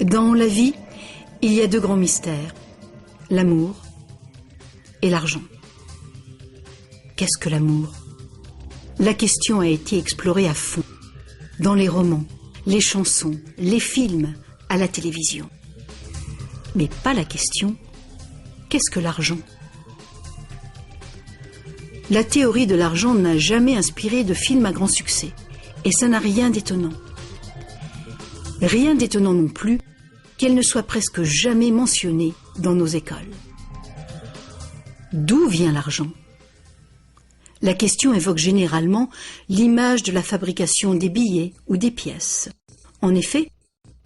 Dans la vie, il y a deux grands mystères, l'amour et l'argent. Qu'est-ce que l'amour? La question a été explorée à fond, dans les romans, les chansons, les films, à la télévision. Mais pas la question, qu'est-ce que l'argent? La théorie de l'argent n'a jamais inspiré de film à grand succès, et ça n'a rien d'étonnant. Rien d'étonnant non plus qu'elle ne soit presque jamais mentionnée dans nos écoles. D'où vient l'argent? La question évoque généralement l'image de la fabrication des billets ou des pièces. En effet,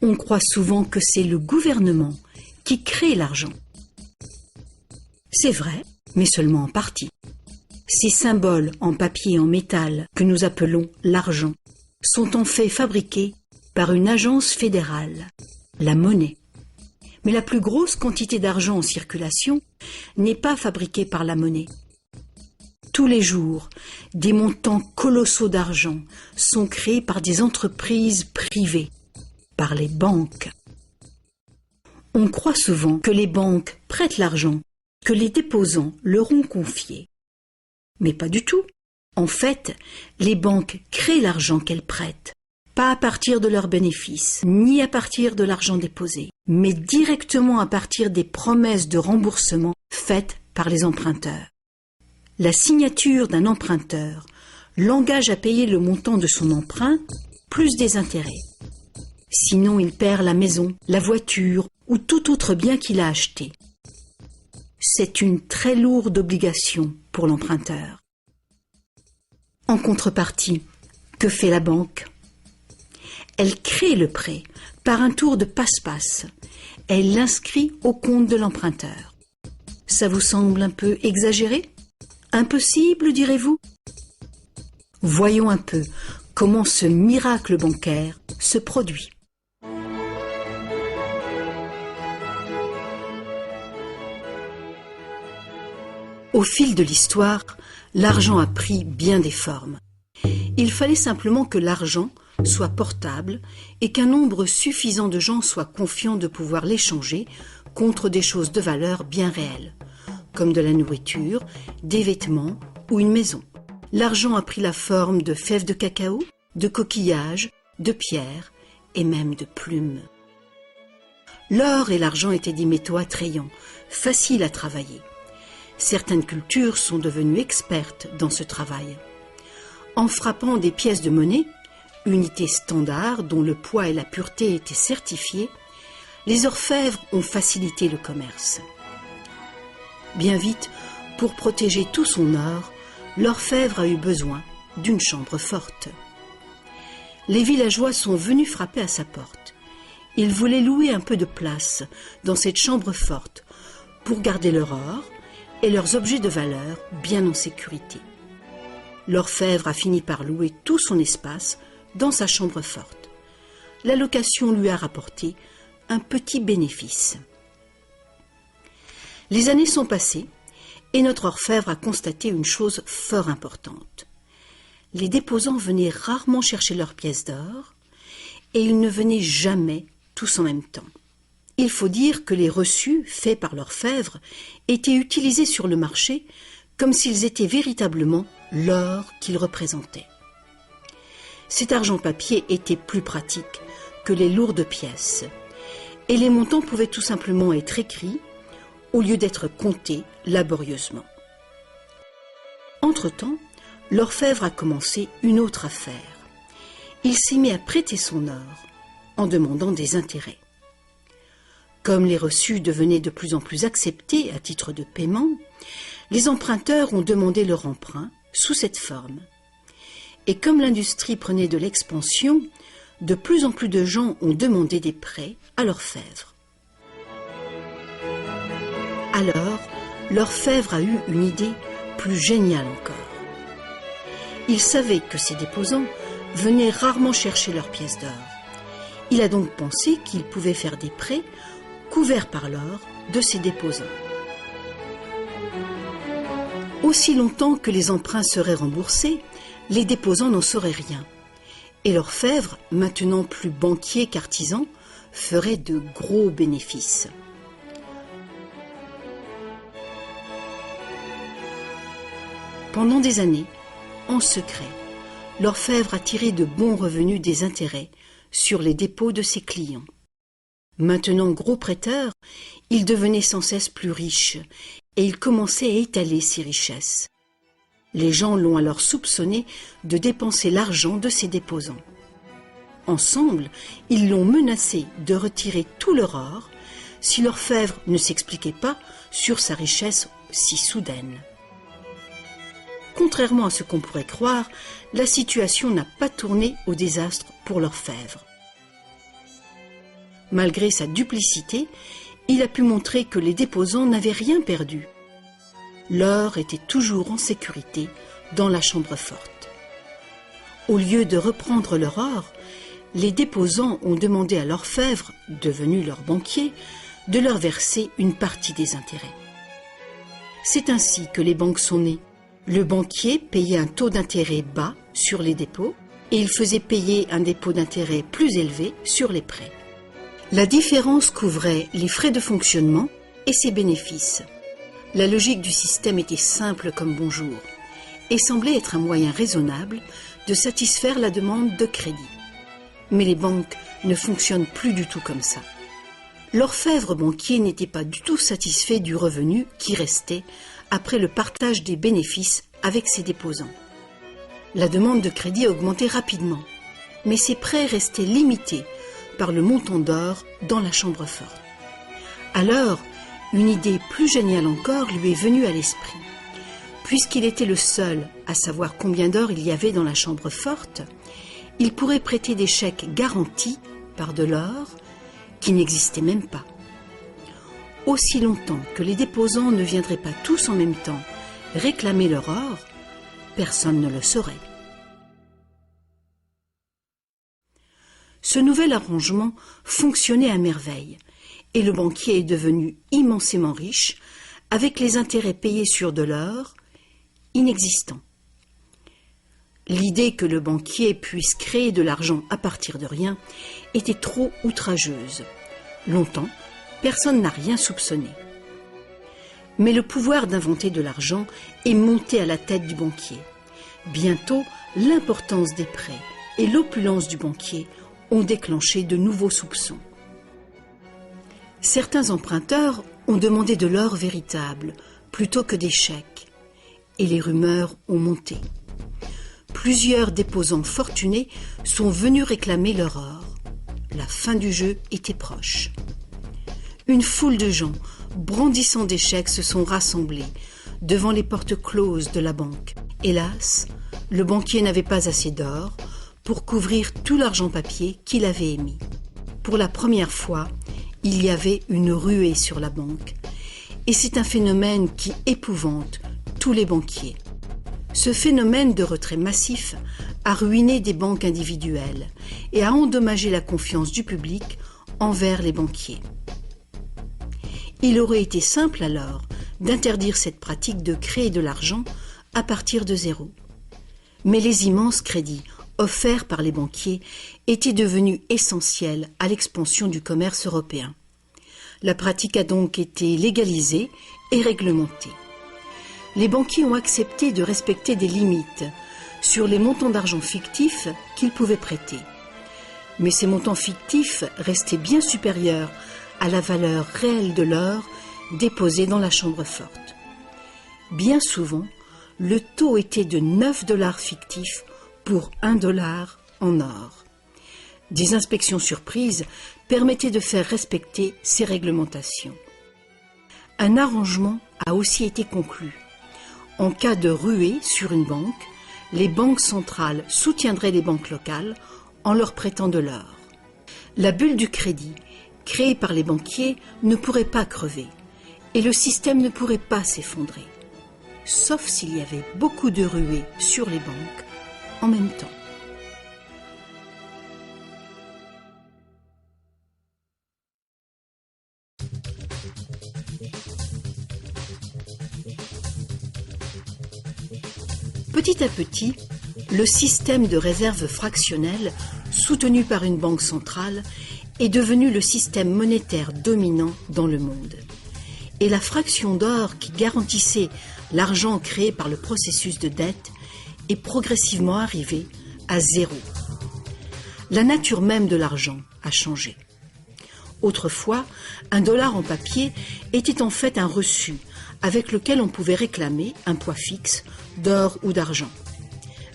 on croit souvent que c'est le gouvernement qui crée l'argent. C'est vrai, mais seulement en partie. Ces symboles en papier et en métal que nous appelons l'argent sont en fait fabriqués par une agence fédérale, la monnaie. Mais la plus grosse quantité d'argent en circulation n'est pas fabriquée par la monnaie. Tous les jours, des montants colossaux d'argent sont créés par des entreprises privées, par les banques. On croit souvent que les banques prêtent l'argent, que les déposants leur ont confié. Mais pas du tout. En fait, les banques créent l'argent qu'elles prêtent, pas à partir de leurs bénéfices, ni à partir de l'argent déposé, mais directement à partir des promesses de remboursement faites par les emprunteurs. La signature d'un emprunteur l'engage à payer le montant de son emprunt plus des intérêts. Sinon, il perd la maison, la voiture ou tout autre bien qu'il a acheté. C'est une très lourde obligation pour l'emprunteur. En contrepartie, que fait la banque? Elle crée le prêt par un tour de passe-passe. Elle l'inscrit au compte de l'emprunteur. Ça vous semble un peu exagéré? Impossible, direz-vous? Voyons un peu comment ce miracle bancaire se produit. Au fil de l'histoire, l'argent a pris bien des formes. Il fallait simplement que l'argent soit portable et qu'un nombre suffisant de gens soient confiants de pouvoir l'échanger contre des choses de valeur bien réelles, comme de la nourriture, des vêtements ou une maison. L'argent a pris la forme de fèves de cacao, de coquillages, de pierres et même de plumes. L'or et l'argent étaient des métaux attrayants, faciles à travailler. Certaines cultures sont devenues expertes dans ce travail. En frappant des pièces de monnaie, unité standard dont le poids et la pureté étaient certifiés, les orfèvres ont facilité le commerce. Bien vite, pour protéger tout son or, l'orfèvre a eu besoin d'une chambre forte. Les villageois sont venus frapper à sa porte. Ils voulaient louer un peu de place dans cette chambre forte pour garder leur or et leurs objets de valeur bien en sécurité. L'orfèvre a fini par louer tout son espace dans sa chambre forte. La location lui a rapporté un petit bénéfice. Les années sont passées et notre orfèvre a constaté une chose fort importante. Les déposants venaient rarement chercher leurs pièces d'or et ils ne venaient jamais tous en même temps. Il faut dire que les reçus faits par l'orfèvre étaient utilisés sur le marché comme s'ils étaient véritablement l'or qu'ils représentaient. Cet argent papier était plus pratique que les lourdes pièces et les montants pouvaient tout simplement être écrits au lieu d'être comptés laborieusement. Entre-temps, l'orfèvre a commencé une autre affaire. Il s'est mis à prêter son or en demandant des intérêts. Comme les reçus devenaient de plus en plus acceptés à titre de paiement, les emprunteurs ont demandé leur emprunt sous cette forme. Et comme l'industrie prenait de l'expansion, de plus en plus de gens ont demandé des prêts à l'orfèvre. Alors, l'orfèvre a eu une idée plus géniale encore. Il savait que ses déposants venaient rarement chercher leurs pièces d'or. Il a donc pensé qu'il pouvait faire des prêts couverts par l'or de ses déposants. Aussi longtemps que les emprunts seraient remboursés, les déposants n'en sauraient rien. Et l'orfèvre, maintenant plus banquier qu'artisan, feraient de gros bénéfices. Pendant des années, en secret, l'orfèvre a tiré de bons revenus des intérêts sur les dépôts de ses clients. Maintenant gros prêteur, il devenait sans cesse plus riche et il commençait à étaler ses richesses. Les gens l'ont alors soupçonné de dépenser l'argent de ses déposants. Ensemble, ils l'ont menacé de retirer tout leur or si l'orfèvre ne s'expliquait pas sur sa richesse si soudaine. Contrairement à ce qu'on pourrait croire, la situation n'a pas tourné au désastre pour l'orfèvre. Malgré sa duplicité, il a pu montrer que les déposants n'avaient rien perdu. L'or était toujours en sécurité dans la chambre forte. Au lieu de reprendre leur or, les déposants ont demandé à l'orfèvre, devenu leur banquier, de leur verser une partie des intérêts. C'est ainsi que les banques sont nées. Le banquier payait un taux d'intérêt bas sur les dépôts et il faisait payer un dépôt d'intérêt plus élevé sur les prêts. La différence couvrait les frais de fonctionnement et ses bénéfices. La logique du système était simple comme bonjour et semblait être un moyen raisonnable de satisfaire la demande de crédit. Mais les banques ne fonctionnent plus du tout comme ça. L'orfèvre banquier n'était pas du tout satisfait du revenu qui restait après le partage des bénéfices avec ses déposants. La demande de crédit augmentait rapidement, mais ses prêts restaient limités par le montant d'or dans la chambre forte. Alors, une idée plus géniale encore lui est venue à l'esprit. Puisqu'il était le seul à savoir combien d'or il y avait dans la chambre forte, il pourrait prêter des chèques garantis par de l'or qui n'existait même pas. Aussi longtemps que les déposants ne viendraient pas tous en même temps réclamer leur or, personne ne le saurait. Ce nouvel arrangement fonctionnait à merveille et le banquier est devenu immensément riche avec les intérêts payés sur de l'or inexistant. L'idée que le banquier puisse créer de l'argent à partir de rien était trop outrageuse. Longtemps, personne n'a rien soupçonné. Mais le pouvoir d'inventer de l'argent est monté à la tête du banquier. Bientôt, l'importance des prêts et l'opulence du banquier ont déclenché de nouveaux soupçons. Certains emprunteurs ont demandé de l'or véritable plutôt que des chèques, et les rumeurs ont monté. Plusieurs déposants fortunés sont venus réclamer leur or. La fin du jeu était proche. Une foule de gens, brandissant des chèques, se sont rassemblés devant les portes closes de la banque. Hélas, le banquier n'avait pas assez d'or pour couvrir tout l'argent papier qu'il avait émis. Pour la première fois, il y avait une ruée sur la banque. Et c'est un phénomène qui épouvante tous les banquiers. Ce phénomène de retrait massif a ruiné des banques individuelles et a endommagé la confiance du public envers les banquiers. Il aurait été simple alors d'interdire cette pratique de créer de l'argent à partir de zéro. Mais les immenses crédits offerts par les banquiers étaient devenus essentiels à l'expansion du commerce européen. La pratique a donc été légalisée et réglementée. Les banquiers ont accepté de respecter des limites sur les montants d'argent fictifs qu'ils pouvaient prêter. Mais ces montants fictifs restaient bien supérieurs à la valeur réelle de l'or déposé dans la chambre forte. Bien souvent, le taux était de 9 $ fictifs pour 1 $ en or. Des inspections surprises permettaient de faire respecter ces réglementations. Un arrangement a aussi été conclu. En cas de ruée sur une banque, les banques centrales soutiendraient les banques locales en leur prêtant de l'or. La bulle du crédit, créée par les banquiers, ne pourrait pas crever et le système ne pourrait pas s'effondrer, sauf s'il y avait beaucoup de ruées sur les banques en même temps. Petit à petit, le système de réserve fractionnelle, soutenu par une banque centrale, est devenu le système monétaire dominant dans le monde. Et la fraction d'or qui garantissait l'argent créé par le processus de dette est progressivement arrivée à zéro. La nature même de l'argent a changé. Autrefois, un dollar en papier était en fait un reçu avec lequel on pouvait réclamer un poids fixe d'or ou d'argent.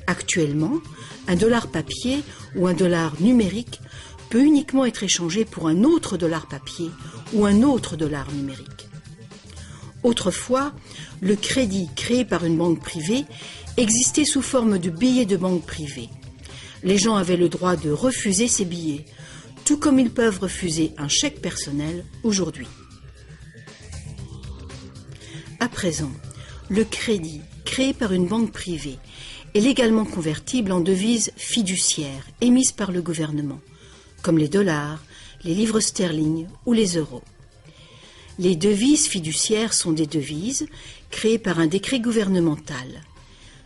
Actuellement, un dollar papier ou un dollar numérique peut uniquement être échangé pour un autre dollar papier ou un autre dollar numérique. Autrefois, le crédit créé par une banque privée existait sous forme de billets de banque privée. Les gens avaient le droit de refuser ces billets, tout comme ils peuvent refuser un chèque personnel aujourd'hui. À présent, le crédit créé par une banque privée est légalement convertible en devises fiduciaires émises par le gouvernement, comme les dollars, les livres sterling ou les euros. Les devises fiduciaires sont des devises créées par un décret gouvernemental.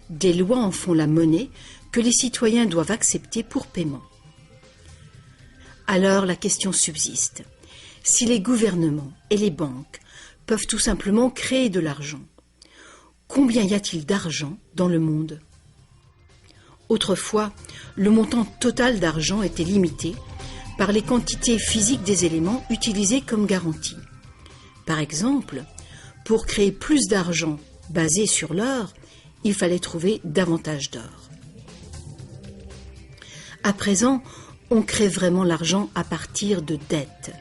Des lois en font la monnaie que les citoyens doivent accepter pour paiement. Alors la question subsiste. Si les gouvernements et les banques peuvent tout simplement créer de l'argent, combien y a-t-il d'argent dans le monde ? Autrefois, le montant total d'argent était limité par les quantités physiques des éléments utilisés comme garantie. Par exemple, pour créer plus d'argent basé sur l'or, il fallait trouver davantage d'or. À présent, on crée vraiment l'argent à partir de dettes.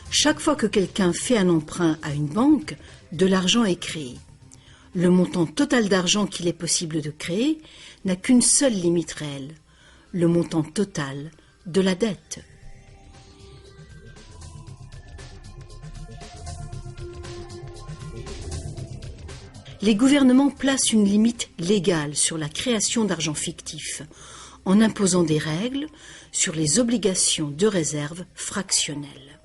Chaque fois que quelqu'un fait un emprunt à une banque, de l'argent est créé. Le montant total d'argent qu'il est possible de créer n'a qu'une seule limite réelle, le montant total de la dette. Les gouvernements placent une limite légale sur la création d'argent fictif, en imposant des règles sur les obligations de réserve fractionnelles.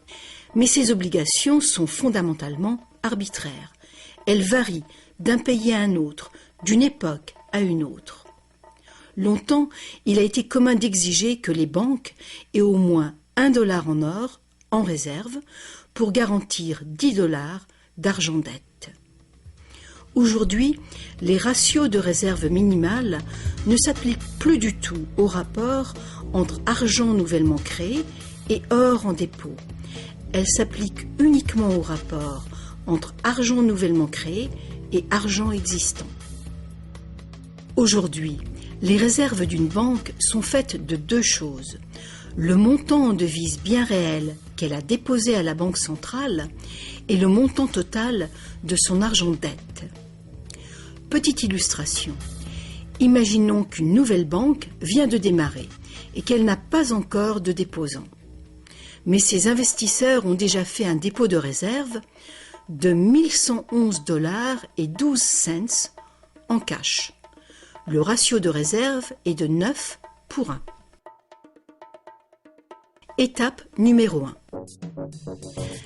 Mais ces obligations sont fondamentalement arbitraires. Elles varient d'un pays à un autre, d'une époque à une autre. Longtemps, il a été commun d'exiger que les banques aient au moins $1 en or, en réserve, pour garantir $10 d'argent dette. Aujourd'hui, les ratios de réserve minimale ne s'appliquent plus du tout au rapport entre argent nouvellement créé et or en dépôt. Elles s'appliquent uniquement au rapport entre argent nouvellement créé et argent existant. Aujourd'hui, les réserves d'une banque sont faites de deux choses. Le montant en devises bien réelles qu'elle a déposé à la banque centrale et le montant total de son argent dette. Petite illustration. Imaginons qu'une nouvelle banque vient de démarrer et qu'elle n'a pas encore de déposants. Mais ses investisseurs ont déjà fait un dépôt de réserve de $1111,12 en cash. Le ratio de réserve est de 9 pour 1. Étape numéro 1.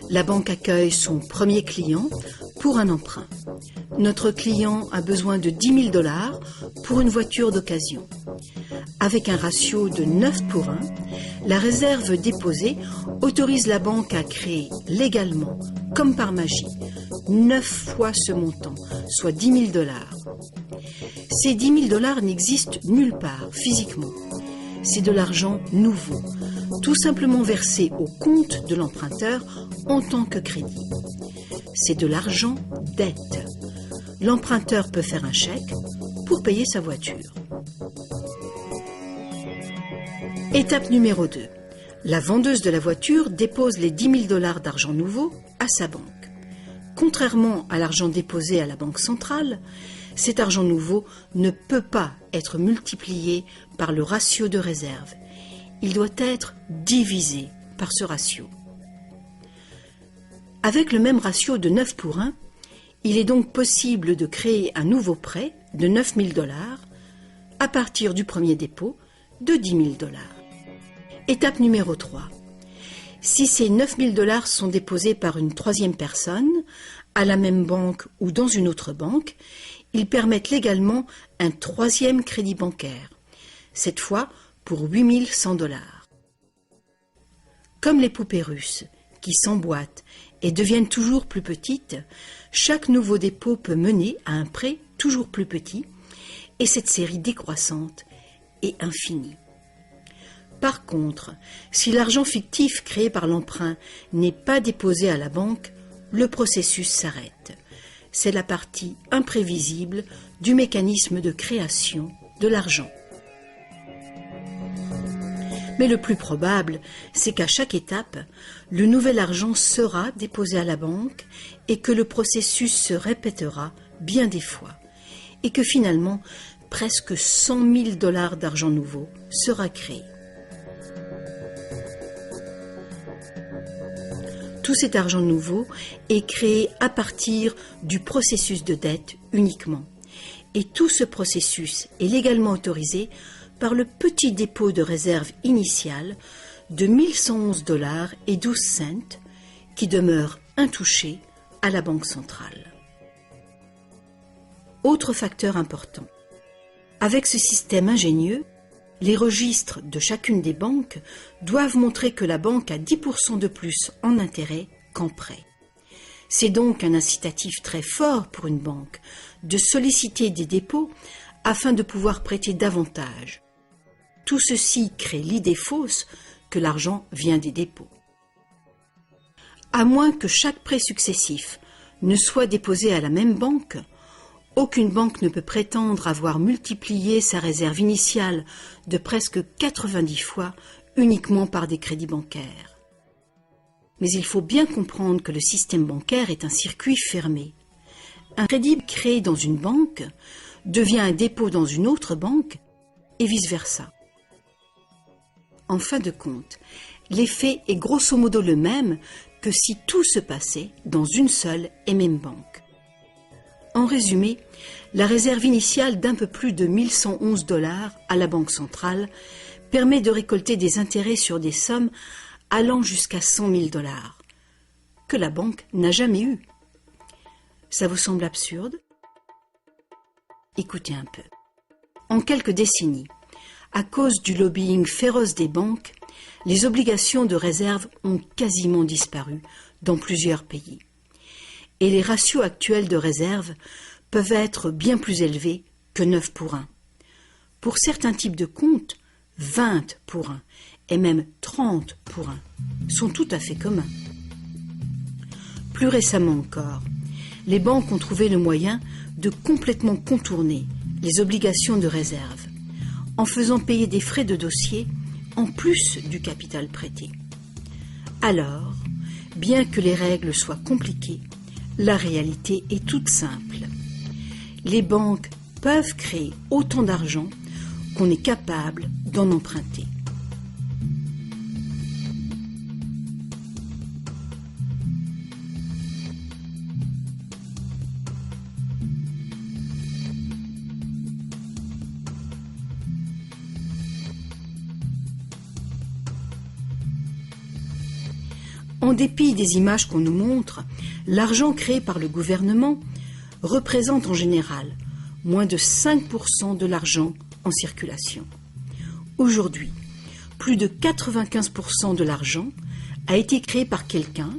La banque accueille son premier client pour un emprunt. Notre client a besoin de $10 000 pour une voiture d'occasion. Avec un ratio de 9 pour 1, la réserve déposée autorise la banque à créer légalement, comme par magie, 9 fois ce montant, soit $10 000. Ces $10 000 n'existent nulle part physiquement. C'est de l'argent nouveau, tout simplement versé au compte de l'emprunteur en tant que crédit. C'est de l'argent dette. L'emprunteur peut faire un chèque pour payer sa voiture. Étape numéro 2. La vendeuse de la voiture dépose les $10 000 d'argent nouveau à sa banque. Contrairement à l'argent déposé à la banque centrale, cet argent nouveau ne peut pas être multiplié par le ratio de réserve. Il doit être divisé par ce ratio. Avec le même ratio de 9 pour 1, il est donc possible de créer un nouveau prêt de $9 000 à partir du premier dépôt de $10 000. Étape numéro 3. Si ces $9 000 sont déposés par une troisième personne, à la même banque ou dans une autre banque, ils permettent légalement un troisième crédit bancaire, cette fois pour $8 100. Comme les poupées russes, qui s'emboîtent et deviennent toujours plus petites, chaque nouveau dépôt peut mener à un prêt toujours plus petit, et cette série décroissante est infinie. Par contre, si l'argent fictif créé par l'emprunt n'est pas déposé à la banque, le processus s'arrête. C'est la partie imprévisible du mécanisme de création de l'argent. Mais le plus probable, c'est qu'à chaque étape, le nouvel argent sera déposé à la banque et que le processus se répétera bien des fois et que finalement, presque 100 000 $ d'argent nouveau sera créé. Tout cet argent nouveau est créé à partir du processus de dette uniquement. Et tout ce processus est légalement autorisé par le petit dépôt de réserve initial de 1111 $ et 12 cents qui demeure intouché à la Banque centrale. Autre facteur important. Avec ce système ingénieux, les registres de chacune des banques doivent montrer que la banque a 10% de plus en intérêt qu'en prêt. C'est donc un incitatif très fort pour une banque de solliciter des dépôts afin de pouvoir prêter davantage. Tout ceci crée l'idée fausse que l'argent vient des dépôts. À moins que chaque prêt successif ne soit déposé à la même banque, aucune banque ne peut prétendre avoir multiplié sa réserve initiale de presque 90 fois uniquement par des crédits bancaires. Mais il faut bien comprendre que le système bancaire est un circuit fermé. Un crédit créé dans une banque devient un dépôt dans une autre banque et vice-versa. En fin de compte, l'effet est grosso modo le même que si tout se passait dans une seule et même banque. En résumé, la réserve initiale d'un peu plus de 1111 $ à la Banque centrale permet de récolter des intérêts sur des sommes allant jusqu'à 100 000 $ que la banque n'a jamais eu. Ça vous semble absurde? Écoutez un peu. En quelques décennies, à cause du lobbying féroce des banques, les obligations de réserve ont quasiment disparu dans plusieurs pays. Et les ratios actuels de réserve peuvent être bien plus élevés que 9 pour 1. Pour certains types de comptes, 20 pour 1 et même 30 pour 1 sont tout à fait communs. Plus récemment encore, les banques ont trouvé le moyen de complètement contourner les obligations de réserve en faisant payer des frais de dossier en plus du capital prêté. Alors, bien que les règles soient compliquées, la réalité est toute simple. Les banques peuvent créer autant d'argent qu'on est capable d'en emprunter. En dépit des images qu'on nous montre, l'argent créé par le gouvernement représente en général moins de 5% de l'argent en circulation. Aujourd'hui, plus de 95% de l'argent a été créé par quelqu'un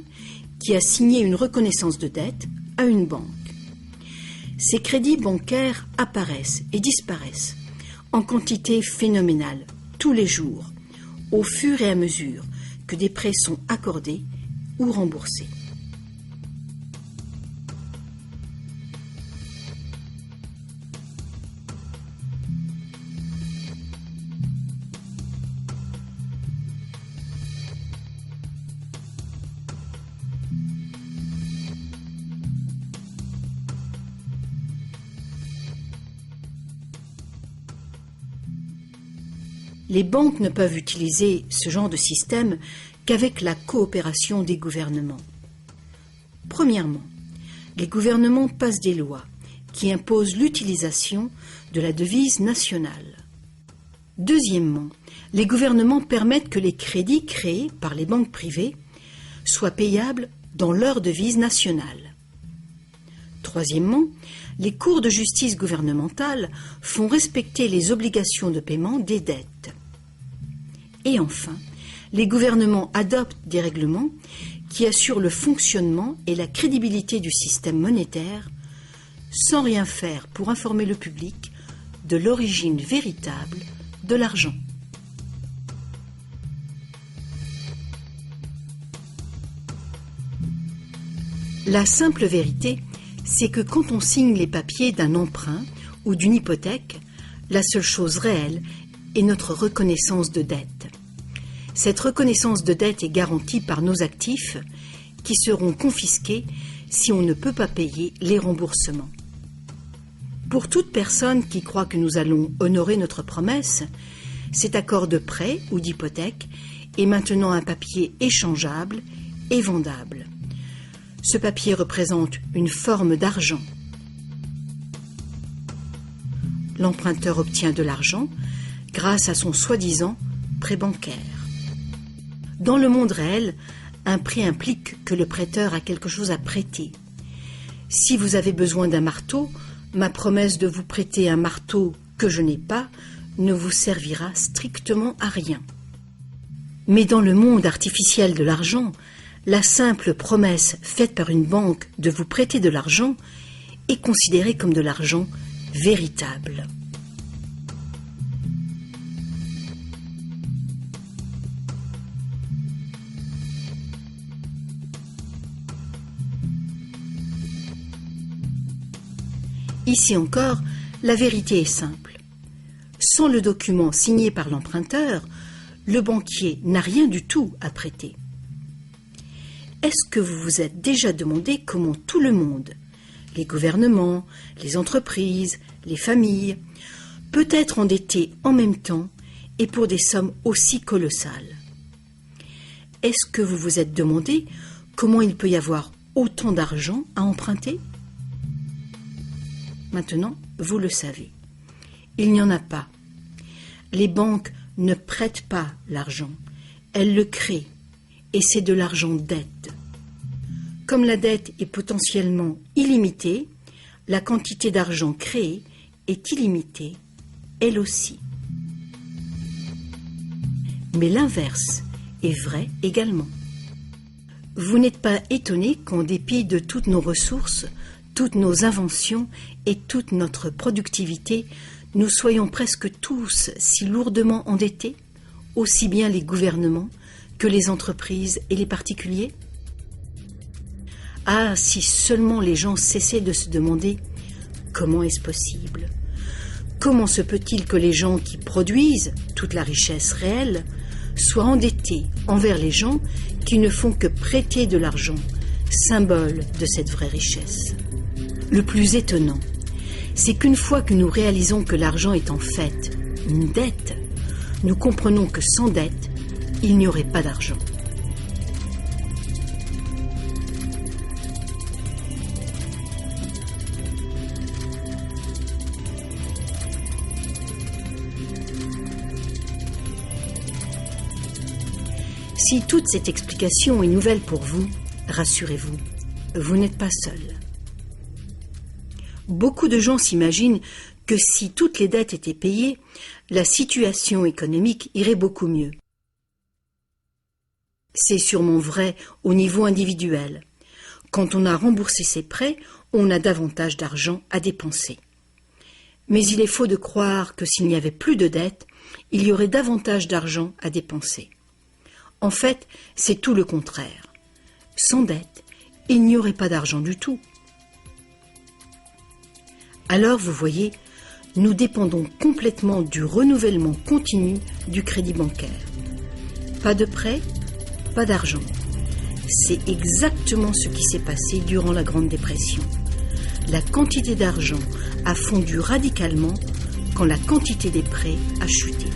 qui a signé une reconnaissance de dette à une banque. Ces crédits bancaires apparaissent et disparaissent en quantité phénoménale tous les jours, au fur et à mesure que des prêts sont accordés ou remboursés. Les banques ne peuvent utiliser ce genre de système qu'avec la coopération des gouvernements. Premièrement, les gouvernements passent des lois qui imposent l'utilisation de la devise nationale. Deuxièmement, les gouvernements permettent que les crédits créés par les banques privées soient payables dans leur devise nationale. Troisièmement, les cours de justice gouvernementales font respecter les obligations de paiement des dettes. Et enfin, les gouvernements adoptent des règlements qui assurent le fonctionnement et la crédibilité du système monétaire sans rien faire pour informer le public de l'origine véritable de l'argent. La simple vérité, c'est que quand on signe les papiers d'un emprunt ou d'une hypothèque, la seule chose réelle est notre reconnaissance de dette. Cette reconnaissance de dette est garantie par nos actifs qui seront confisqués si on ne peut pas payer les remboursements. Pour toute personne qui croit que nous allons honorer notre promesse, cet accord de prêt ou d'hypothèque est maintenant un papier échangeable et vendable. Ce papier représente une forme d'argent. L'emprunteur obtient de l'argent grâce à son soi-disant prêt bancaire. Dans le monde réel, un prêt implique que le prêteur a quelque chose à prêter. Si vous avez besoin d'un marteau, ma promesse de vous prêter un marteau que je n'ai pas ne vous servira strictement à rien. Mais dans le monde artificiel de l'argent, la simple promesse faite par une banque de vous prêter de l'argent est considérée comme de l'argent véritable. Ici encore, la vérité est simple. Sans le document signé par l'emprunteur, le banquier n'a rien du tout à prêter. Est-ce que vous vous êtes déjà demandé comment tout le monde, les gouvernements, les entreprises, les familles, peut être endetté en même temps et pour des sommes aussi colossales? Est-ce que vous vous êtes demandé comment il peut y avoir autant d'argent à emprunter? Maintenant, vous le savez. Il n'y en a pas. Les banques ne prêtent pas l'argent, elles le créent, et c'est de l'argent dette. Comme la dette est potentiellement illimitée, la quantité d'argent créée est illimitée, elle aussi. Mais l'inverse est vrai également. Vous n'êtes pas étonné qu'en dépit de toutes nos ressources, toutes nos inventions et toute notre productivité, nous soyons presque tous si lourdement endettés, aussi bien les gouvernements que les entreprises et les particuliers? Ah, si seulement les gens cessaient de se demander comment est-ce possible? Comment se peut-il que les gens qui produisent toute la richesse réelle soient endettés envers les gens qui ne font que prêter de l'argent, symbole de cette vraie richesse? Le plus étonnant, c'est qu'une fois que nous réalisons que l'argent est en fait une dette, nous comprenons que sans dette, il n'y aurait pas d'argent. Si toute cette explication est nouvelle pour vous, rassurez-vous, vous n'êtes pas seul. Beaucoup de gens s'imaginent que si toutes les dettes étaient payées, la situation économique irait beaucoup mieux. C'est sûrement vrai au niveau individuel. Quand on a remboursé ses prêts, on a davantage d'argent à dépenser. Mais il est faux de croire que s'il n'y avait plus de dettes, il y aurait davantage d'argent à dépenser. En fait, c'est tout le contraire. Sans dette, il n'y aurait pas d'argent du tout. Alors, vous voyez, nous dépendons complètement du renouvellement continu du crédit bancaire. Pas de prêt, pas d'argent. C'est exactement ce qui s'est passé durant la Grande Dépression. La quantité d'argent a fondu radicalement quand la quantité des prêts a chuté.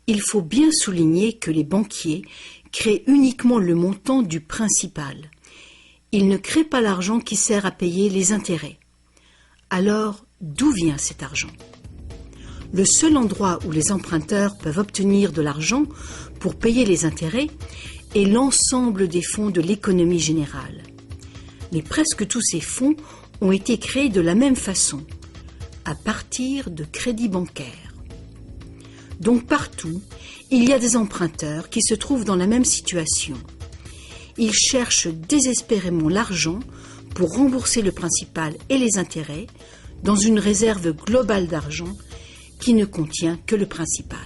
Il faut bien souligner que les banquiers créent uniquement le montant du principal. Ils ne créent pas l'argent qui sert à payer les intérêts. Alors, d'où vient cet argent ? Le seul endroit où les emprunteurs peuvent obtenir de l'argent pour payer les intérêts est l'ensemble des fonds de l'économie générale. Mais presque tous ces fonds ont été créés de la même façon, à partir de crédits bancaires. Donc partout, il y a des emprunteurs qui se trouvent dans la même situation. Ils cherchent désespérément l'argent pour rembourser le principal et les intérêts dans une réserve globale d'argent qui ne contient que le principal.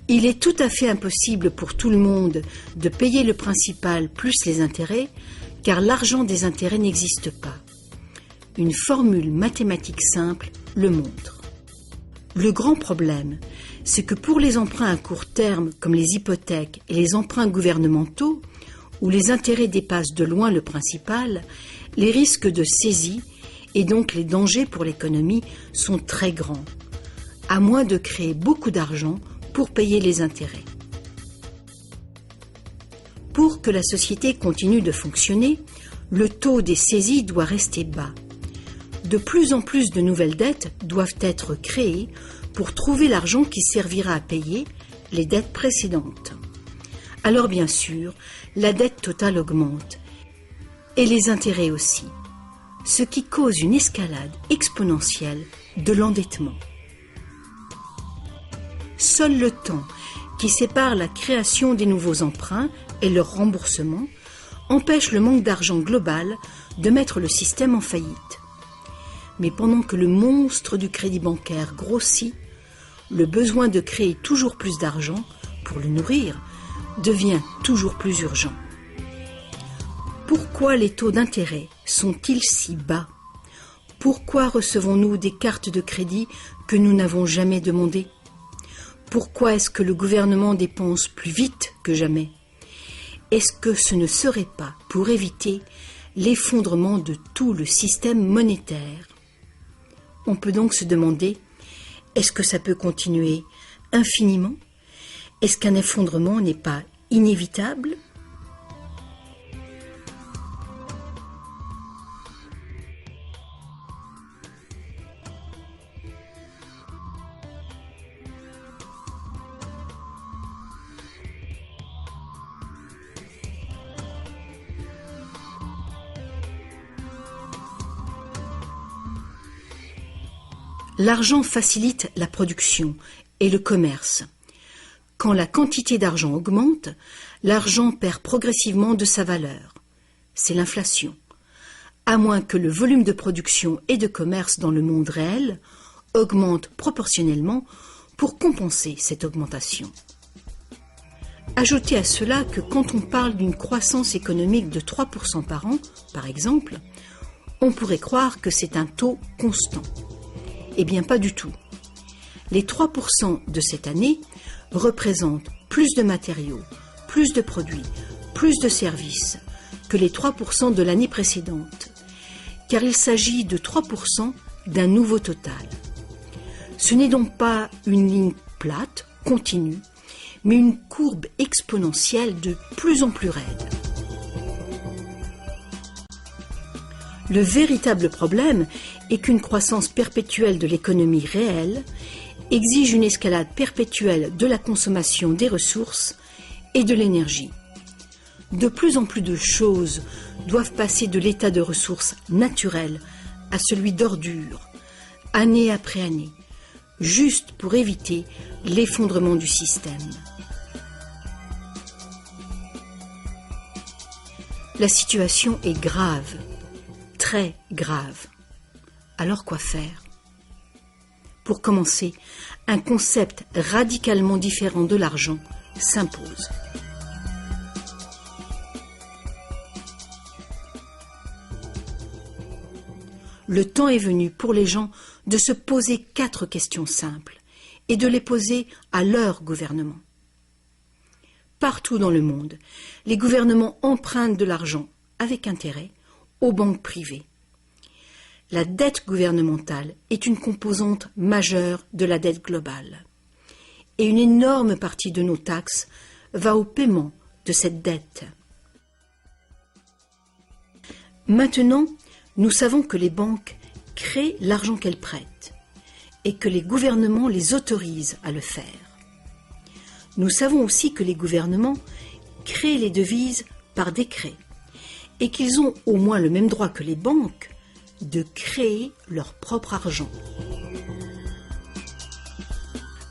Il est tout à fait impossible pour tout le monde de payer le principal plus les intérêts, car l'argent des intérêts n'existe pas. Une formule mathématique simple le montre. Le grand problème, c'est que pour les emprunts à court terme, comme les hypothèques et les emprunts gouvernementaux, où les intérêts dépassent de loin le principal, les risques de saisie et donc les dangers pour l'économie sont très grands, à moins de créer beaucoup d'argent pour payer les intérêts. Pour que la société continue de fonctionner, le taux des saisies doit rester bas. De plus en plus de nouvelles dettes doivent être créées pour trouver l'argent qui servira à payer les dettes précédentes. Alors bien sûr, la dette totale augmente, et les intérêts aussi, ce qui cause une escalade exponentielle de l'endettement. Seul le temps qui sépare la création des nouveaux emprunts et leur remboursement empêche le manque d'argent global de mettre le système en faillite. Mais pendant que le monstre du crédit bancaire grossit, le besoin de créer toujours plus d'argent pour le nourrir devient toujours plus urgent. Pourquoi les taux d'intérêt sont-ils si bas ? Pourquoi recevons-nous des cartes de crédit que nous n'avons jamais demandées ? Pourquoi est-ce que le gouvernement dépense plus vite que jamais ? Est-ce que ce ne serait pas pour éviter l'effondrement de tout le système monétaire ? On peut donc se demander, est-ce que ça peut continuer infiniment ? Est-ce qu'un effondrement n'est pas inévitable ? L'argent facilite la production et le commerce. Quand la quantité d'argent augmente, l'argent perd progressivement de sa valeur. C'est l'inflation. À moins que le volume de production et de commerce dans le monde réel augmente proportionnellement pour compenser cette augmentation. Ajoutez à cela que quand on parle d'une croissance économique de 3% par an, par exemple, on pourrait croire que c'est un taux constant. Eh bien, pas du tout. Les 3% de cette année représentent plus de matériaux, plus de produits, plus de services que les 3% de l'année précédente, car il s'agit de 3% d'un nouveau total. Ce n'est donc pas une ligne plate, continue, mais une courbe exponentielle de plus en plus raide. Le véritable problème est qu'une croissance perpétuelle de l'économie réelle exige une escalade perpétuelle de la consommation des ressources et de l'énergie. De plus en plus de choses doivent passer de l'état de ressources naturelles à celui d'ordures, année après année, juste pour éviter l'effondrement du système. La situation est grave, très grave. Alors quoi faire ? Pour commencer, un concept radicalement différent de l'argent s'impose. Le temps est venu pour les gens de se poser 4 questions simples et de les poser à leur gouvernement. Partout dans le monde, les gouvernements empruntent de l'argent avec intérêt aux banques privées. La dette gouvernementale est une composante majeure de la dette globale. et une énorme partie de nos taxes va au paiement de cette dette. Maintenant, nous savons que les banques créent l'argent qu'elles prêtent et que les gouvernements les autorisent à le faire. Nous savons aussi que les gouvernements créent les devises par décret et qu'ils ont au moins le même droit que les banques de créer leur propre argent.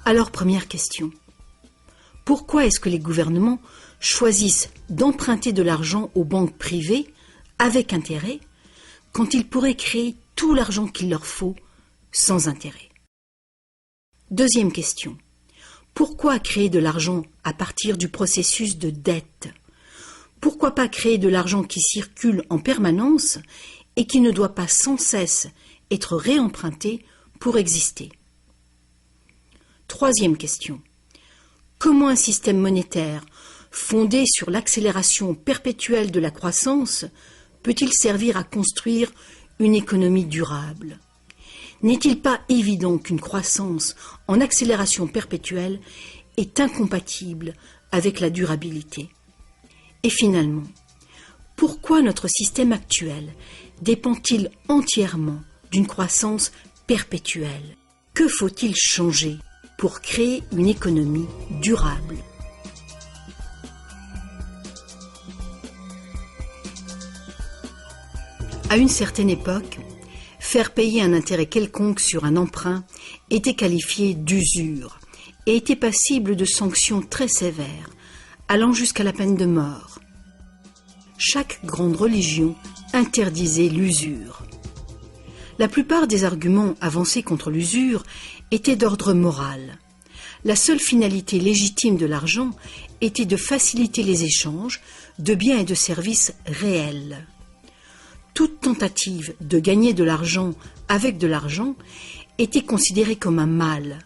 Alors, première question. Pourquoi est-ce que les gouvernements choisissent d'emprunter de l'argent aux banques privées avec intérêt quand ils pourraient créer tout l'argent qu'il leur faut sans intérêt? Deuxième question. Pourquoi créer de l'argent à partir du processus de dette? Pourquoi pas créer de l'argent qui circule en permanence et qui ne doit pas sans cesse être réemprunté pour exister? Troisième question. Comment un système monétaire fondé sur l'accélération perpétuelle de la croissance peut-il servir à construire une économie durable? N'est-il pas évident qu'une croissance en accélération perpétuelle est incompatible avec la durabilité? Et finalement, pourquoi notre système actuel dépend-il entièrement d'une croissance perpétuelle? Que faut-il changer pour créer une économie durable? À une certaine époque, faire payer un intérêt quelconque sur un emprunt était qualifié d'usure et était passible de sanctions très sévères, allant jusqu'à la peine de mort. Chaque grande religion interdisait l'usure. La plupart des arguments avancés contre l'usure étaient d'ordre moral. La seule finalité légitime de l'argent était de faciliter les échanges de biens et de services réels. Toute tentative de gagner de l'argent avec de l'argent était considérée comme un mal,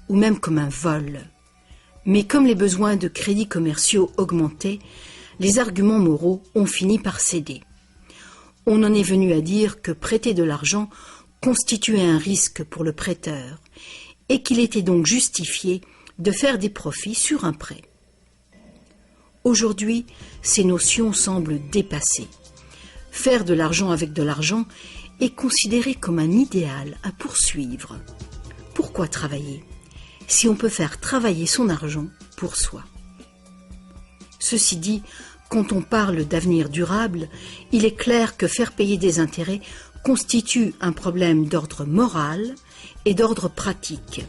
ou même comme un vol. Mais comme les besoins de crédits commerciaux augmentaient, les arguments moraux ont fini par céder. On en est venu à dire que prêter de l'argent constituait un risque pour le prêteur, et qu'il était donc justifié de faire des profits sur un prêt. Aujourd'hui, ces notions semblent dépassées. Faire de l'argent avec de l'argent est considéré comme un idéal à poursuivre. Pourquoi travailler si on peut faire travailler son argent pour soi? Ceci dit, quand on parle d'avenir durable, il est clair que faire payer des intérêts constitue un problème d'ordre moral et d'ordre pratique.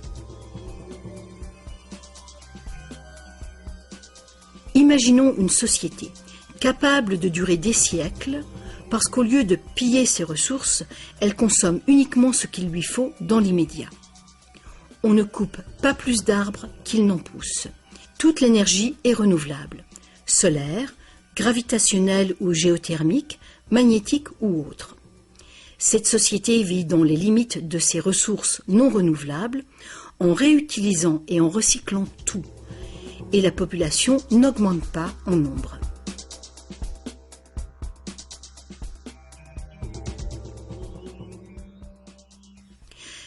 Imaginons une société capable de durer des siècles parce qu'au lieu de piller ses ressources, elle consomme uniquement ce qu'il lui faut dans l'immédiat. On ne coupe pas plus d'arbres qu'il n'en pousse. Toute l'énergie est renouvelable, solaire, gravitationnelle ou géothermique, magnétique ou autre. Cette société vit dans les limites de ses ressources non renouvelables, en réutilisant et en recyclant tout. Et la population n'augmente pas en nombre.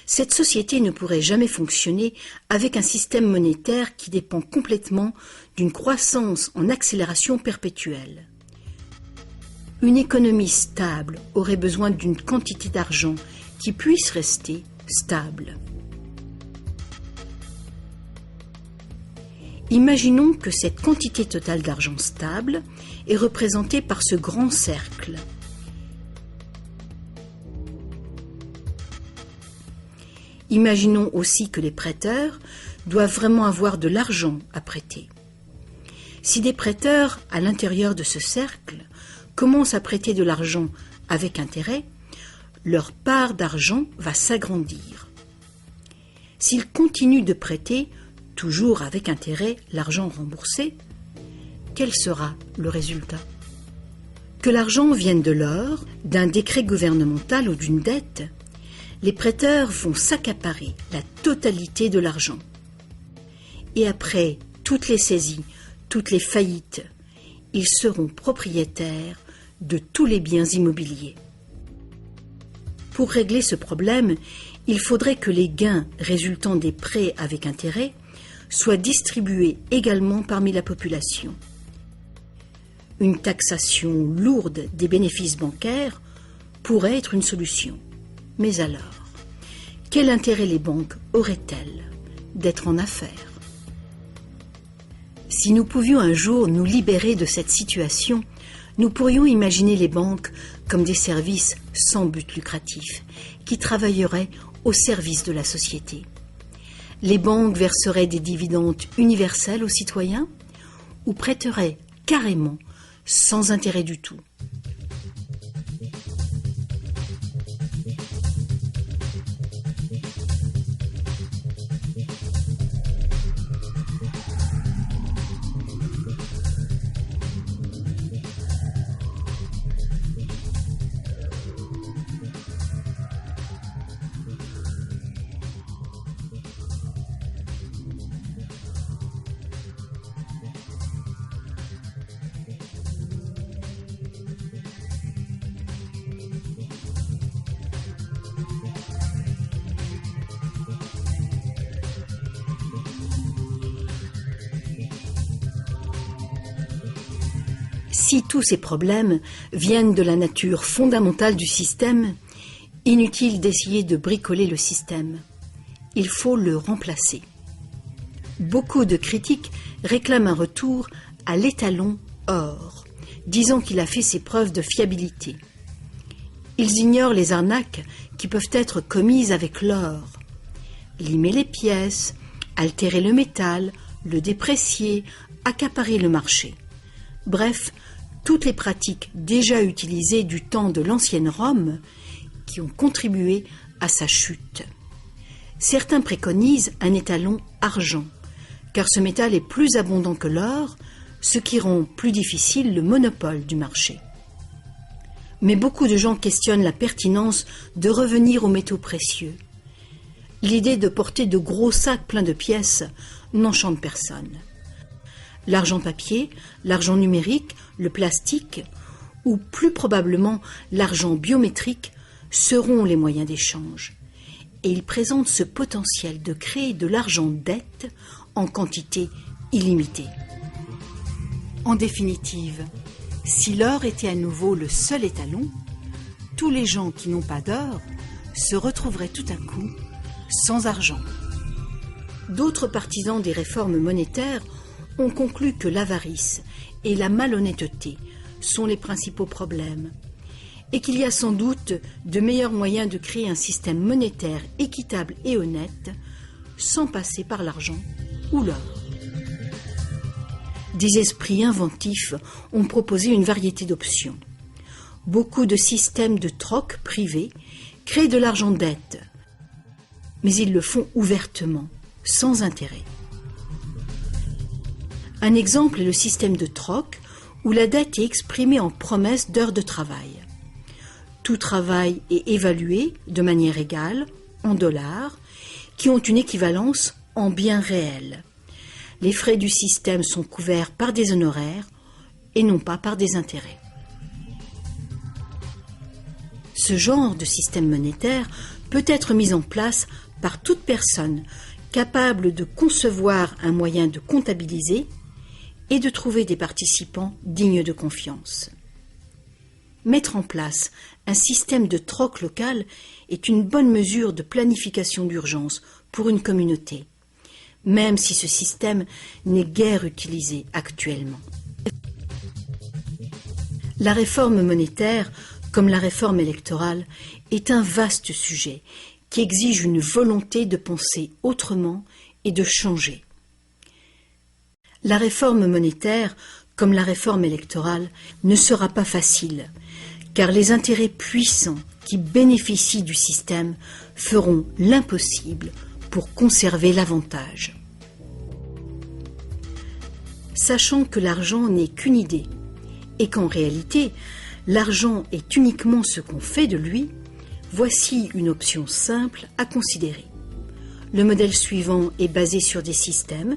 Cette société ne pourrait jamais fonctionner avec un système monétaire qui dépend complètement d'une croissance en accélération perpétuelle. Une économie stable aurait besoin d'une quantité d'argent qui puisse rester stable. Imaginons que cette quantité totale d'argent stable est représentée par ce grand cercle. Imaginons aussi que les prêteurs doivent vraiment avoir de l'argent à prêter. Si des prêteurs, à l'intérieur de ce cercle, commencent à prêter de l'argent avec intérêt, leur part d'argent va s'agrandir. S'ils continuent de prêter, toujours avec intérêt, l'argent remboursé, quel sera le résultat? Que l'argent vienne de l'or, d'un décret gouvernemental ou d'une dette, les prêteurs vont s'accaparer la totalité de l'argent. Et après toutes les saisies, toutes les faillites, ils seront propriétaires de tous les biens immobiliers. Pour régler ce problème, il faudrait que les gains résultant des prêts avec intérêt soit distribuée également parmi la population. Une taxation lourde des bénéfices bancaires pourrait être une solution. Mais alors, quel intérêt les banques auraient-elles d'être en affaires? Si nous pouvions un jour nous libérer de cette situation, nous pourrions imaginer les banques comme des services sans but lucratif, qui travailleraient au service de la société. Les banques verseraient des dividendes universels aux citoyens ou prêteraient carrément sans intérêt du tout. Si tous ces problèmes viennent de la nature fondamentale du système, inutile d'essayer de bricoler le système. Il faut le remplacer. Beaucoup de critiques réclament un retour à l'étalon or, disant qu'il a fait ses preuves de fiabilité. Ils ignorent les arnaques qui peuvent être commises avec l'or. Limer les pièces, altérer le métal, le déprécier, accaparer le marché. Bref, toutes les pratiques déjà utilisées du temps de l'ancienne Rome qui ont contribué à sa chute. Certains préconisent un étalon argent, car ce métal est plus abondant que l'or, ce qui rend plus difficile le monopole du marché. Mais beaucoup de gens questionnent la pertinence de revenir aux métaux précieux. L'idée de porter de gros sacs pleins de pièces n'enchante personne. L'argent papier, l'argent numérique, le plastique, ou plus probablement l'argent biométrique, seront les moyens d'échange. Et ils présentent ce potentiel de créer de l'argent dette en quantité illimitée. En définitive, si l'or était à nouveau le seul étalon, tous les gens qui n'ont pas d'or se retrouveraient tout à coup sans argent. D'autres partisans des réformes monétaires ont conclu que l'avarice et la malhonnêteté sont les principaux problèmes et qu'il y a sans doute de meilleurs moyens de créer un système monétaire équitable et honnête sans passer par l'argent ou l'or. Des esprits inventifs ont proposé une variété d'options. Beaucoup de systèmes de troc privés créent de l'argent dette, mais ils le font ouvertement, sans intérêt. Un exemple est le système de troc où la dette est exprimée en promesse d'heures de travail. Tout travail est évalué de manière égale, en dollars, qui ont une équivalence en biens réels. Les frais du système sont couverts par des honoraires et non pas par des intérêts. Ce genre de système monétaire peut être mis en place par toute personne capable de concevoir un moyen de comptabiliser et de trouver des participants dignes de confiance. Mettre en place un système de troc local est une bonne mesure de planification d'urgence pour une communauté, même si ce système n'est guère utilisé actuellement. La réforme monétaire, comme la réforme électorale, est un vaste sujet qui exige une volonté de penser autrement et de changer. La réforme monétaire, comme la réforme électorale, ne sera pas facile, car les intérêts puissants qui bénéficient du système feront l'impossible pour conserver l'avantage. Sachant que l'argent n'est qu'une idée, et qu'en réalité, l'argent est uniquement ce qu'on fait de lui, voici une option simple à considérer. Le modèle suivant est basé sur des systèmes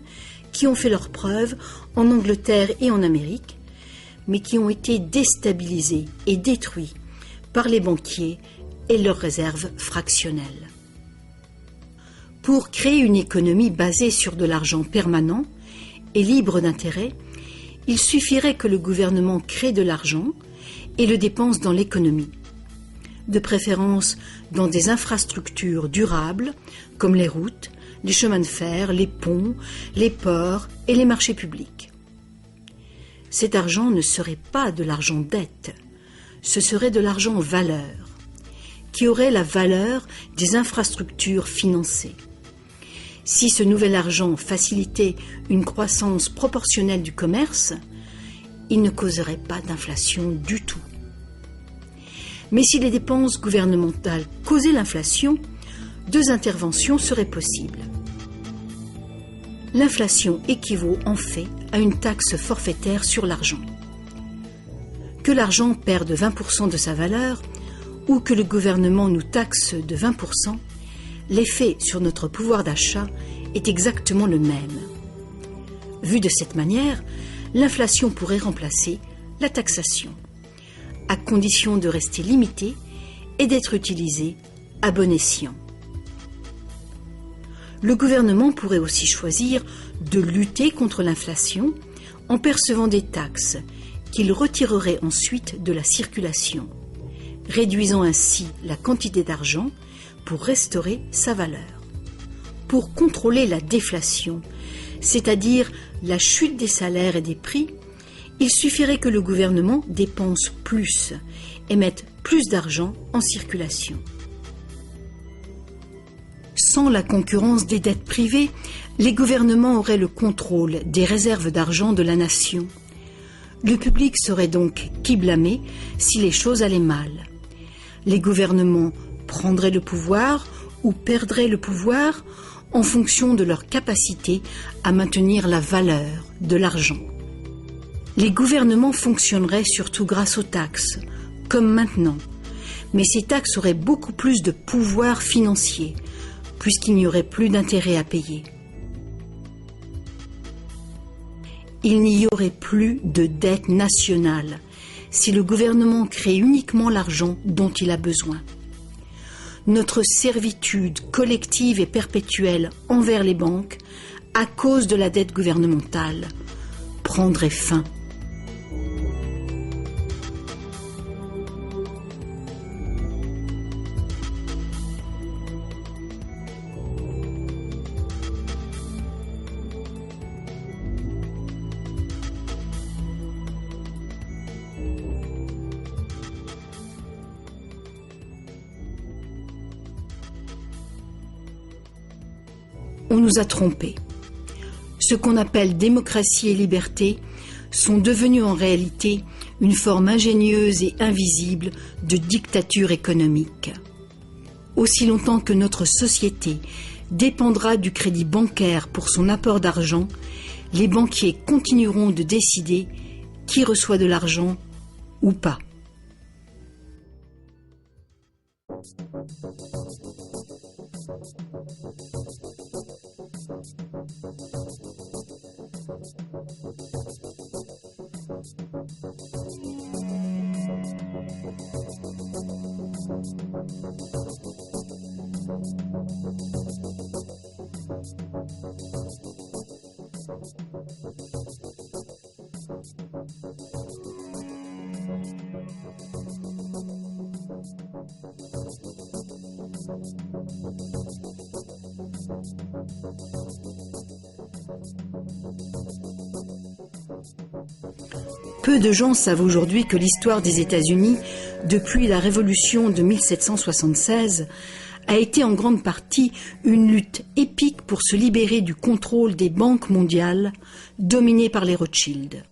qui ont fait leurs preuves en Angleterre et en Amérique, mais qui ont été déstabilisés et détruits par les banquiers et leurs réserves fractionnelles. Pour créer une économie basée sur de l'argent permanent et libre d'intérêt, il suffirait que le gouvernement crée de l'argent et le dépense dans l'économie, de préférence dans des infrastructures durables comme les routes, les chemins de fer, les ponts, les ports et les marchés publics. Cet argent ne serait pas de l'argent dette, ce serait de l'argent valeur, qui aurait la valeur des infrastructures financées. Si ce nouvel argent facilitait une croissance proportionnelle du commerce, il ne causerait pas d'inflation du tout. Mais si les dépenses gouvernementales causaient l'inflation, deux interventions seraient possibles. L'inflation équivaut en fait à une taxe forfaitaire sur l'argent. Que l'argent perde 20% de sa valeur ou que le gouvernement nous taxe de 20%, l'effet sur notre pouvoir d'achat est exactement le même. Vu de cette manière, l'inflation pourrait remplacer la taxation, à condition de rester limitée et d'être utilisée à bon escient. Le gouvernement pourrait aussi choisir de lutter contre l'inflation en percevant des taxes qu'il retirerait ensuite de la circulation, réduisant ainsi la quantité d'argent pour restaurer sa valeur. Pour contrôler la déflation, c'est-à-dire la chute des salaires et des prix, il suffirait que le gouvernement dépense plus et mette plus d'argent en circulation. Sans la concurrence des dettes privées, les gouvernements auraient le contrôle des réserves d'argent de la nation. Le public serait donc qui blâmer si les choses allaient mal. Les gouvernements prendraient le pouvoir ou perdraient le pouvoir en fonction de leur capacité à maintenir la valeur de l'argent. Les gouvernements fonctionneraient surtout grâce aux taxes, comme maintenant, mais ces taxes auraient beaucoup plus de pouvoir financier, puisqu'il n'y aurait plus d'intérêt à payer. Il n'y aurait plus de dette nationale si le gouvernement crée uniquement l'argent dont il a besoin. Notre servitude collective et perpétuelle envers les banques, à cause de la dette gouvernementale, prendrait fin. On nous a trompés. Ce qu'on appelle démocratie et liberté sont devenus en réalité une forme ingénieuse et invisible de dictature économique. Aussi longtemps que notre société dépendra du crédit bancaire pour son apport d'argent, les banquiers continueront de décider qui reçoit de l'argent ou pas. Peu de gens savent aujourd'hui que l'histoire des États-Unis, depuis la Révolution de 1776, a été en grande partie une lutte épique pour se libérer du contrôle des banques mondiales dominées par les Rothschild.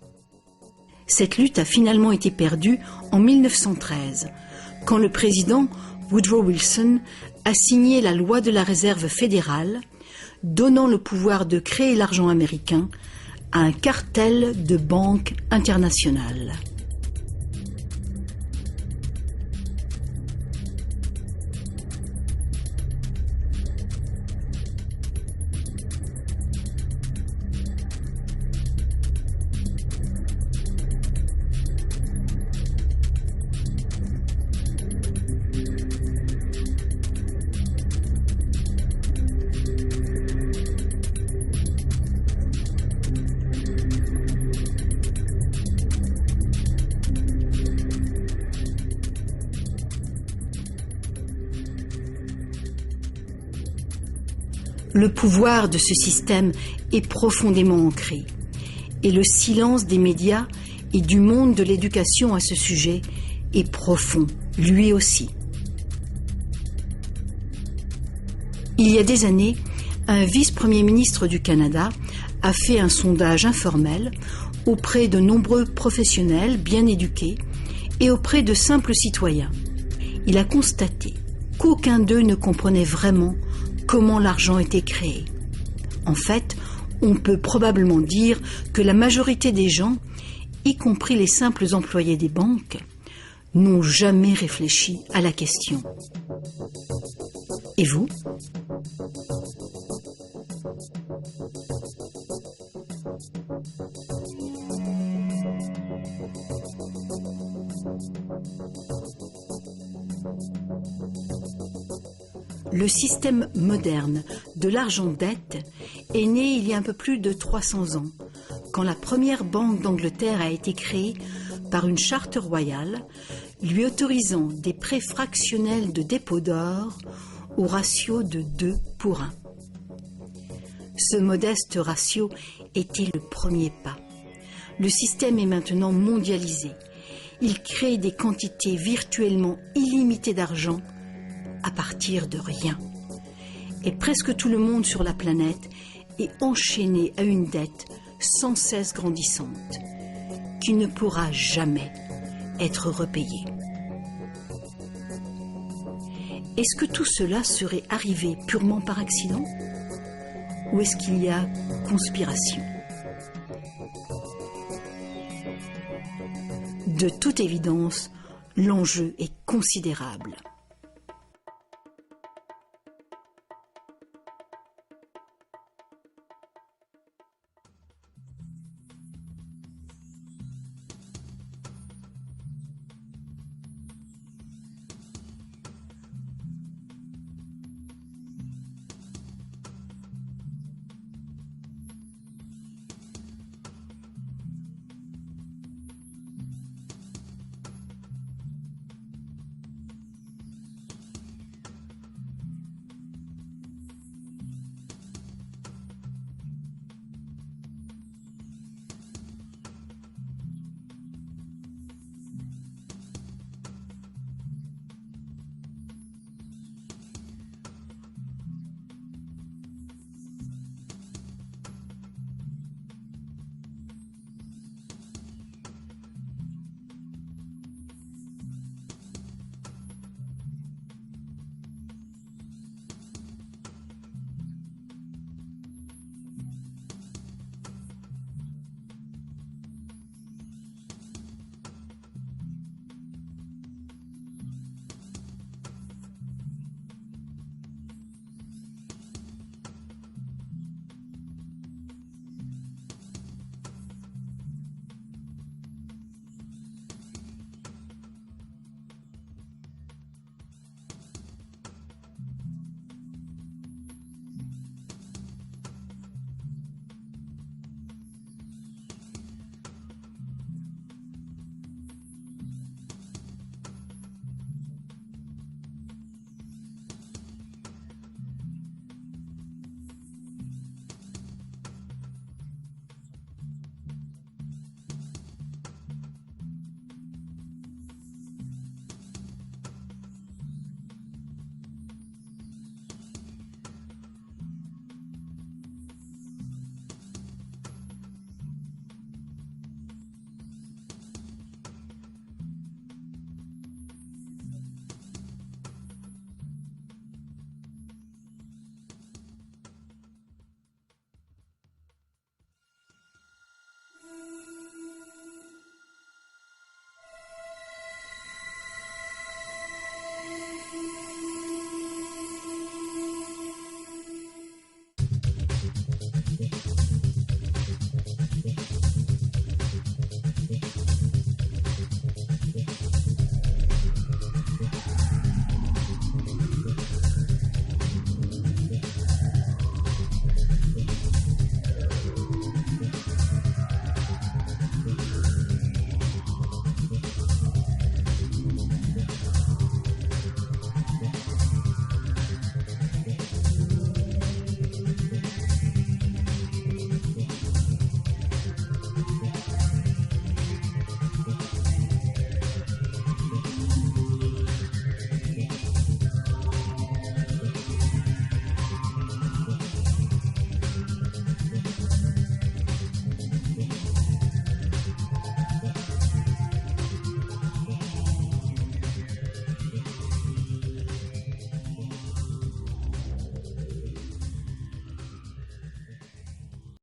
Cette lutte a finalement été perdue en 1913, quand le président Woodrow Wilson a signé la loi de la Réserve fédérale, donnant le pouvoir de créer l'argent américain à un cartel de banques internationales. Le pouvoir de ce système est profondément ancré et le silence des médias et du monde de l'éducation à ce sujet est profond, lui aussi. Il y a des années, un vice-premier ministre du Canada a fait un sondage informel auprès de nombreux professionnels bien éduqués et auprès de simples citoyens. Il a constaté qu'aucun d'eux ne comprenait vraiment comment l'argent était créé. En fait, on peut probablement dire que la majorité des gens, y compris les simples employés des banques, n'ont jamais réfléchi à la question. Et vous ? Le système moderne de l'argent-dette est né il y a un peu plus de 300 ans, quand la première banque d'Angleterre a été créée par une charte royale, lui autorisant des prêts fractionnels de dépôt d'or au ratio de 2 pour 1. Ce modeste ratio était le premier pas. Le système est maintenant mondialisé. Il crée des quantités virtuellement illimitées d'argent à partir de rien. Et presque tout le monde sur la planète est enchaîné à une dette sans cesse grandissante, qui ne pourra jamais être repayée. Est-ce que tout cela serait arrivé purement par accident? Ou est-ce qu'il y a conspiration? De toute évidence, l'enjeu est considérable.